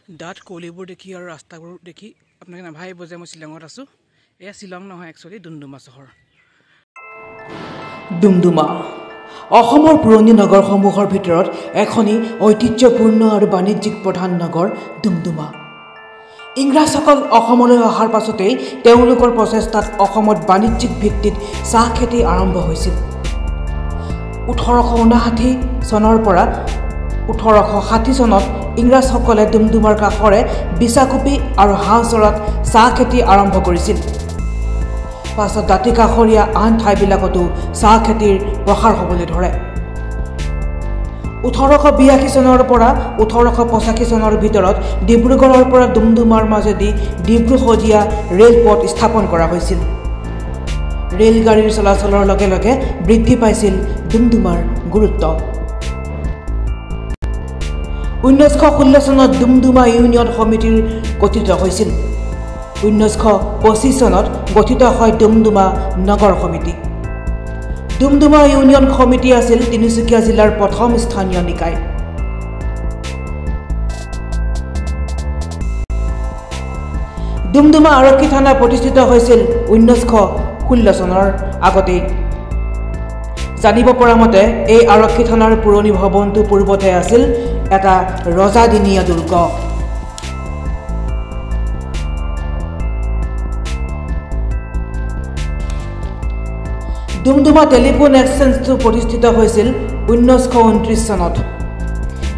ডাট কলিবোৰ দেখি আৰু ৰাস্তাবোৰ দেখি আপোনালোকে নাভাবিব যে মই শ্বিলঙত আছোঁ। এয়া শ্বিলং নহয়, একচুৱেলি ডুমডুমা চহৰ। ডুমডুমা অসমৰ পুৰণি নগৰসমূহৰ ভিতৰত এখনি ঐতিহ্যপূৰ্ণ আৰু বাণিজ্যিক প্ৰধান নগৰ ডুমডুমা। ইংৰাজসকল অসমলৈ অহাৰ পাছতেই তেওঁলোকৰ প্ৰচেষ্টাত অসমত বাণিজ্যিক ভিত্তিত চাহ খেতি আৰম্ভ হৈছিল। 1859 চনৰ পৰা 1860 চনত ইংৰাজসকলে ডুমডুমাৰ কাষৰে বিছাকুপি আৰু হাঁহচৰাত চাহ খেতি আৰম্ভ কৰিছিল। পাছত দাঁতি কাষৰীয়া আন ঠাইবিলাকতো চাহ খেতিৰ প্ৰসাৰ হ'বলৈ ধৰে। 1882 চনৰ পৰা 1885 চনৰ ভিতৰত ডিব্ৰুগড়ৰ পৰা ডুমডুমাৰ মাজেদি ডিব্ৰু-শদিয়া ৰেলপথ স্থাপন কৰা হৈছিল। ৰেলগাড়ীৰ চলাচলৰ লগে লগে বৃদ্ধি পাইছিল ডুমডুমাৰ গুৰুত্ব। 1916 চনত ডুমডুমা ইউনিয়ন সমিতিৰ গঠিত হৈছিল। 1925 চনত গঠিত হয় ডুমডুমা নগৰ সমিতি। ডুমডুমা ইউনিয়ন সমিতি আছিল তিনিচুকীয়া জিলাৰ প্ৰথম স্থানীয় নিকায়। ডুমডুমা আৰক্ষী থানা প্ৰতিষ্ঠিত হৈছিল 1916 চনৰ আগতেই। জানিব পৰা মতে এই আৰক্ষী থানাৰ পুৰণি ভৱনটো পূৰ্বতে আছিল এটা ৰজাদিনীয়া দুৰ্গ। ডুমডুমা টেলিফোন এক্সচেঞ্জটো প্ৰতিষ্ঠিত হৈছিল 1929 চনত।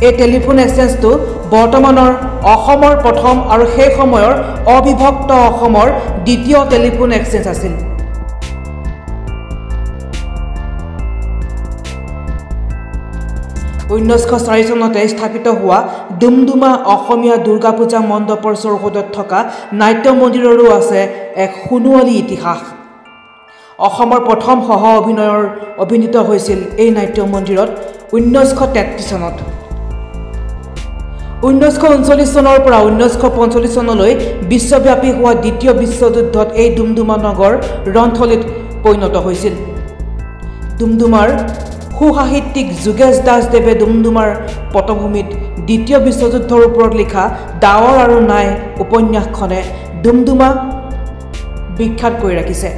এই টেলিফোন এক্সচেঞ্জটো বৰ্তমানৰ অসমৰ প্ৰথম আৰু সেই সময়ৰ অবিভক্ত অসমৰ দ্বিতীয় টেলিফোন এক্সচেঞ্জ আছিল। ঊনৈছশ 4 চনতে স্থাপিত হোৱা ডুমডুমা অসমীয়া দুৰ্গা পূজা মণ্ডপৰ চৌহদত থকা নাট্য মন্দিৰৰো আছে এক সোণোৱালী ইতিহাস। অসমৰ প্ৰথম সহ অভিনীত হৈছিল এই নাট্য মন্দিৰত 1933 চনত। 1939 চনৰ পৰা 1945 চনলৈ বিশ্বব্যাপী হোৱা দ্বিতীয় বিশ্বযুদ্ধত এই ডুমডুমা নগৰ ৰণথলীত পৰিণত হৈছিল। ডুমডুমাৰ সুসাহিত্যিক যোগেশ দাসদেৱে ডুমডুমাৰ পটভূমিত দ্বিতীয় বিশ্বযুদ্ধৰ ওপৰত লিখা ডাৱৰ আৰু নাই উপন্যাসখনে ডুমডুমা বিখ্যাত কৰি ৰাখিছে।